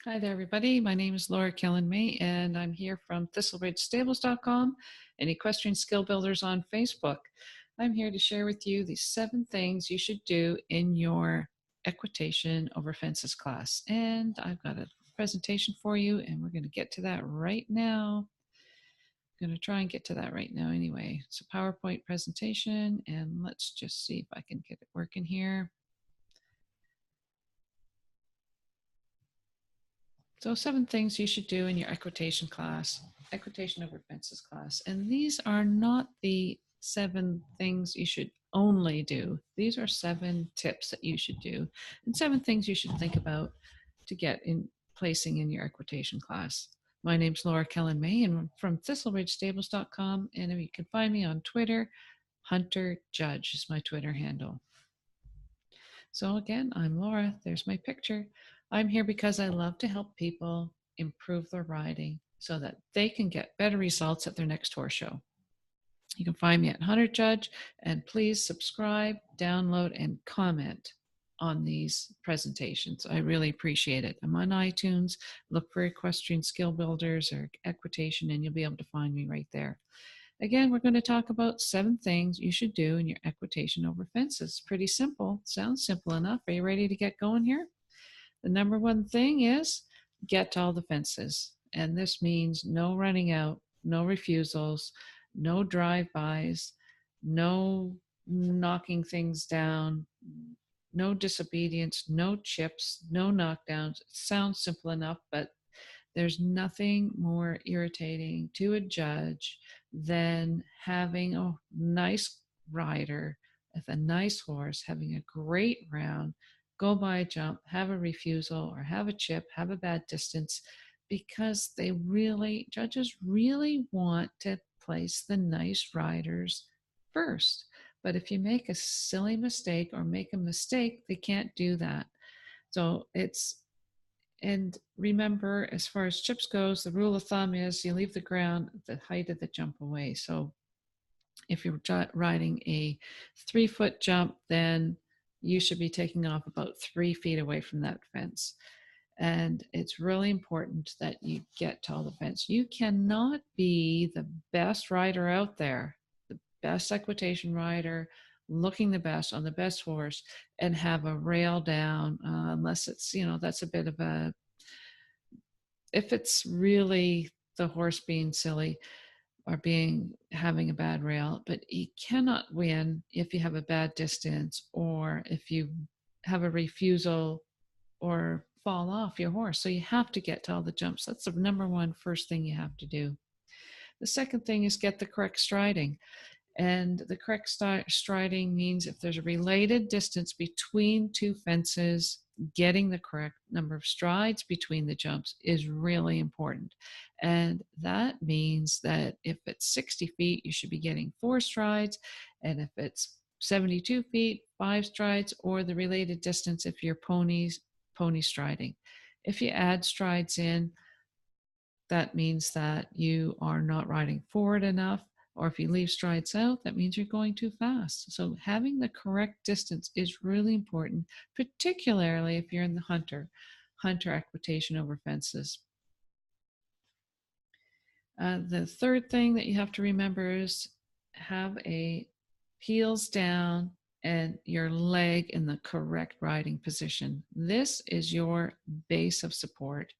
Hi there, everybody. My name is Laura Kelland-May, and I'm here from ThistleRidgeStables.com and Equestrian Skill Builders on Facebook. I'm here to share with you the 7 things you should do in your equitation over fences class. And I've got a presentation for you, and we're going to get to that right now. I'm going to try and get to that right now anyway. It's a PowerPoint presentation, and let's just see if I can get it working here. So 7 things you should do in your equitation class, equitation over fences class. And these are not the 7 things you should only do. These are 7 tips that you should do and 7 things you should think about to get in placing in your equitation class. My name's Laura Kelland-May and I'm from ThistleRidgeStables.com, and you can find me on Twitter. Hunter Judge is my Twitter handle. So again, I'm Laura. There's my picture. I'm here because I love to help people improve their riding so that they can get better results at their next horse show. You can find me at Hunter Judge, and please subscribe, download, and comment on these presentations. I really appreciate it. I'm on iTunes. Look for Equestrian Skill Builders or Equitation, and you'll be able to find me right there. Again, we're going to talk about 7 things you should do in your equitation over fences. Pretty simple. Sounds simple enough. Are you ready to get going here? The number 1 thing is get to all the fences. And this means no running out, no refusals, no drive-bys, no knocking things down, no disobedience, no chips, no knockdowns. It sounds simple enough, but there's nothing more irritating to a judge than having a nice rider with a nice horse, having a great round, go by a jump, have a refusal, or have a chip, have a bad distance, because judges really want to place the nice riders first. But if you make a silly mistake or make a mistake, they can't do that. So and remember, as far as chips goes, the rule of thumb is you leave the ground at the height of the jump away. So if you're riding a 3-foot jump, then you should be taking off about 3 feet away from that fence. And it's really important that you get to all the fence. You cannot be the best rider out there, the best equitation rider, looking the best on the best horse, and have a rail down, unless it's, that's a bit of if it's really the horse being silly or having a bad rail. But you cannot win if you have a bad distance or if you have a refusal or fall off your horse. So you have to get to all the jumps. That's the number 1 first thing you have to do. The second thing is get the correct striding. And the correct striding means if there's a related distance between 2 fences, getting the correct number of strides between the jumps is really important. And that means that if it's 60 feet, you should be getting 4 strides. And if it's 72 feet, 5 strides, or the related distance if you're pony striding. If you add strides in, that means that you are not riding forward enough, or if you leave strides out, that means you're going too fast. So having the correct distance is really important, particularly if you're in the hunter equitation over fences. The third thing that you have to remember is have a heels down and your leg in the correct riding position. This is your base of support.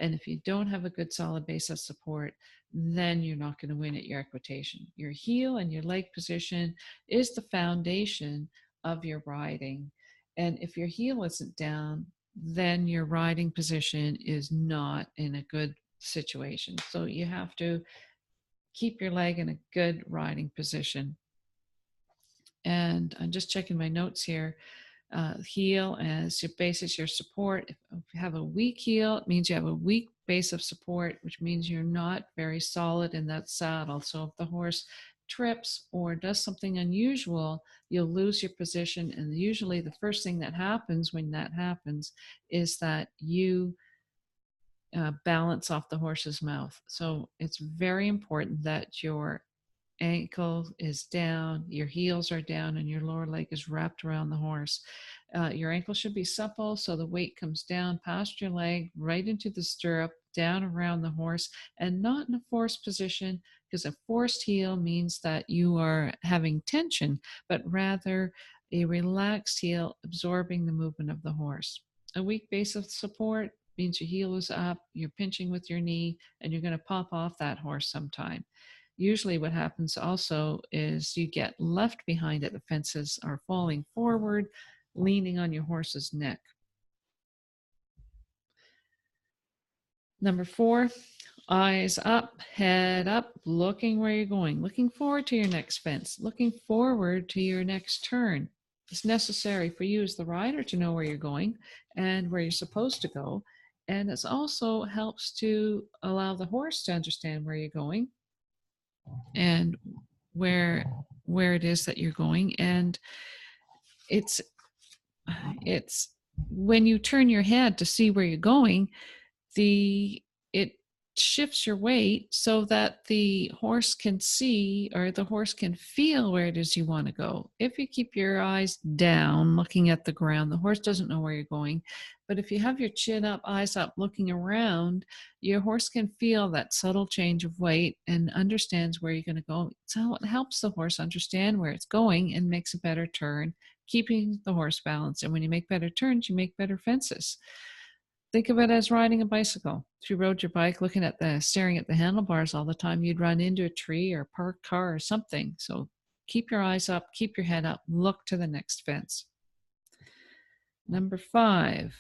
And if you don't have a good solid base of support, then you're not going to win at your equitation. Your heel and your leg position is the foundation of your riding. And if your heel isn't down, then your riding position is not in a good situation. So you have to keep your leg in a good riding position. And I'm just checking my notes here. Heel as your base is your support. If you have a weak heel, it means you have a weak base of support, which means you're not very solid in that saddle. So if the horse trips or does something unusual, you'll lose your position. And usually the first thing that happens when that happens is that you balance off the horse's mouth. So it's very important that your ankle is down, your heels are down, and your lower leg is wrapped around the horse. Your ankle should be supple so the weight comes down past your leg, right into the stirrup, down around the horse, and not in a forced position, because a forced heel means that you are having tension, but rather a relaxed heel absorbing the movement of the horse. A weak base of support means your heel is up, you're pinching with your knee, and you're going to pop off that horse sometime. Usually, what happens also is you get left behind at the fences are falling forward, leaning on your horse's neck. Number 4, eyes up, head up, looking where you're going, looking forward to your next fence, looking forward to your next turn. It's necessary for you as the rider to know where you're going and where you're supposed to go. And it also helps to allow the horse to understand where you're going and where where it is that you're going. And it's it's when you turn your head to see where you're going, the it shifts your weight so that the horse can see or the horse can feel where it is you want to go. If you keep your eyes down looking at the ground, the horse doesn't know where you're going. But if you have your chin up, eyes up, looking around, your horse can feel that subtle change of weight and understands where you're going to go. So it helps the horse understand where it's going and makes a better turn, keeping the horse balanced. And when you make better turns, you make better fences. Think of it as riding a bicycle. If you rode your bike staring at the handlebars all the time, you'd run into a tree or parked car or something. So keep your eyes up, keep your head up, look to the next fence. Number 5,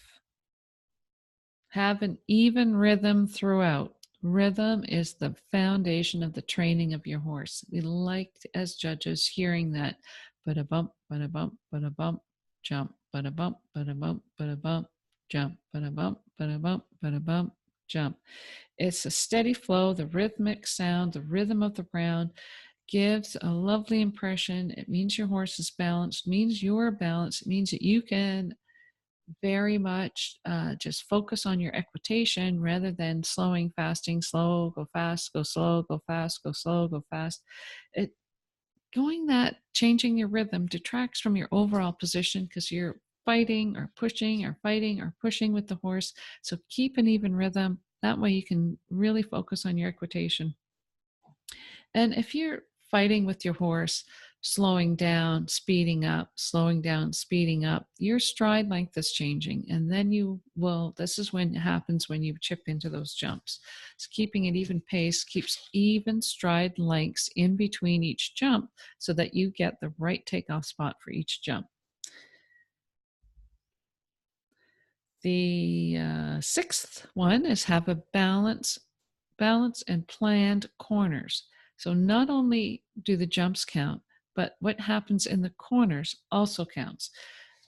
have an even rhythm throughout. Rhythm is the foundation of the training of your horse. We like, as judges, hearing that bada bump, bada bump, bada bump, jump, bada bump, bada bump, bada bump, jump, bada bump, bada bump, bada bump, jump. It's a steady flow, the rhythmic sound, the rhythm of the round gives a lovely impression. It means your horse is balanced, means you're balanced, it means that you can very much just focus on your equitation rather than slowing, fasting, slow, go fast, go slow, go fast, go slow, go fast. It changing your rhythm detracts from your overall position because you're fighting or pushing or fighting or pushing with the horse. So keep an even rhythm. That way you can really focus on your equitation. And if you're fighting with your horse, slowing down, speeding up, slowing down, speeding up, your stride length is changing. And then this is when it happens when you chip into those jumps. So keeping an even pace keeps even stride lengths in between each jump so that you get the right takeoff spot for each jump. The 6th one is have a balance and planned corners. So not only do the jumps count, but what happens in the corners also counts.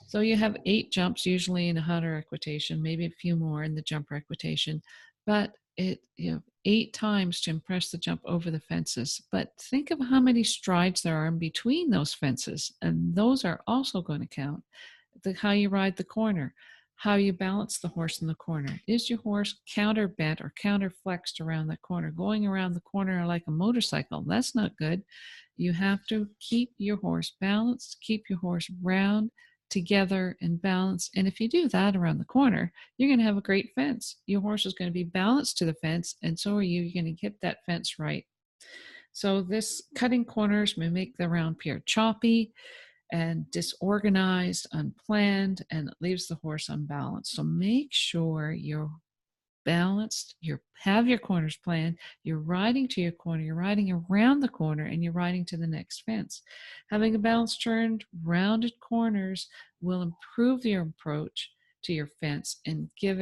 So you have 8 jumps usually in a hunter equitation, maybe a few more in the jumper equitation, but 8 times to impress the jump over the fences. But think of how many strides there are in between those fences, and those are also going to count. How you ride the corner, how you balance the horse in the corner. Is your horse counter bent or counter flexed around the corner, going around the corner like a motorcycle? That's not good. You have to keep your horse balanced, keep your horse round, together, and balanced. And if you do that around the corner, you're going to have a great fence. Your horse is going to be balanced to the fence, and so are you. You're going to hit that fence right. So this cutting corners may make the round appear choppy and disorganized, unplanned, and it leaves the horse unbalanced. So make sure you're balanced, you have your corners planned, you're riding to your corner, you're riding around the corner, and you're riding to the next fence. Having a balanced turned, rounded corners will improve your approach to your fence and give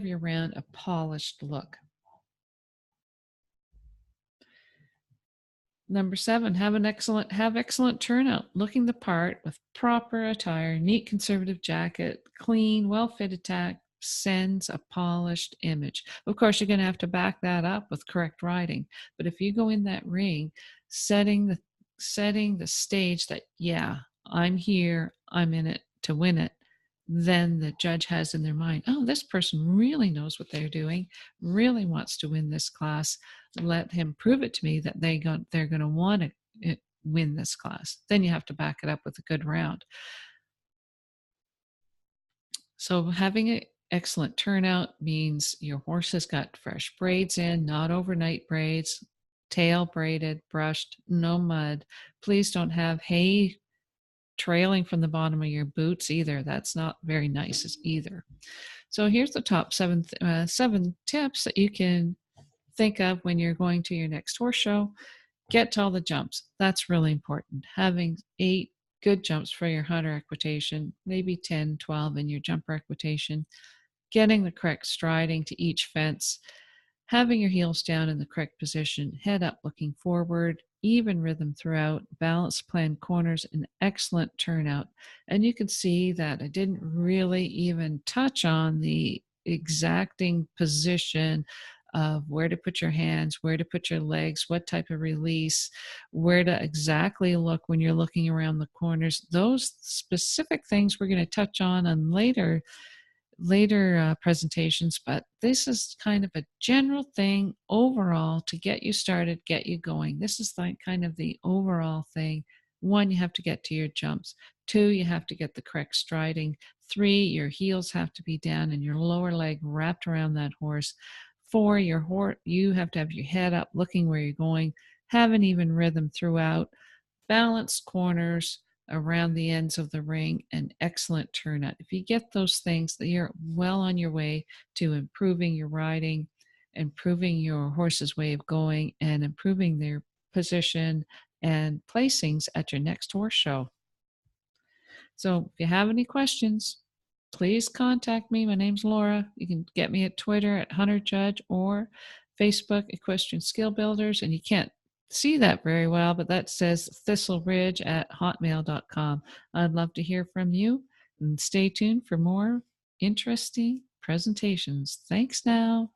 your round a polished look. Number 7, have excellent turnout, looking the part with proper attire, neat conservative jacket, clean, well-fitted tack sends a polished image. Of course, you're going to have to back that up with correct riding. But if you go in that ring, setting the stage that, yeah, I'm here, I'm in it to win it, then the judge has in their mind, oh, this person really knows what they're doing, really wants to win this class. Let him prove it to me that they're going to want to win this class. Then you have to back it up with a good round. So having an excellent turnout means your horse has got fresh braids in, not overnight braids, tail braided, brushed, no mud. Please don't have hay trailing from the bottom of your boots either. That's not very nice either. So here's the top seven tips that you can think of when you're going to your next horse show. Get to all the jumps. That's really important. Having 8 good jumps for your hunter equitation, maybe 10, 12 in your jumper equitation, getting the correct striding to each fence, having your heels down in the correct position, head up looking forward, even rhythm throughout, balanced planned corners, an excellent turnout. And you can see that I didn't really even touch on the exacting position of where to put your hands, where to put your legs, what type of release, where to exactly look when you're looking around the corners. Those specific things we're going to touch on later presentations, but this is kind of a general thing overall to get you started, get you going. This is like kind of the overall thing. 1, you have to get to your jumps. 2, you have to get the correct striding. 3, your heels have to be down and your lower leg wrapped around that horse. 4, you have to have your head up looking where you're going, have an even rhythm throughout, balanced corners around the ends of the ring, and excellent turnout. If you get those things, you're well on your way to improving your riding, improving your horse's way of going, and improving their position and placings at your next horse show. So if you have any questions, please contact me. My name's Laura. You can get me at Twitter at Hunter Judge or Facebook Equestrian Skill Builders. And you can't see that very well, but that says thistleridge at hotmail.com. I'd love to hear from you, and stay tuned for more interesting presentations. Thanks now.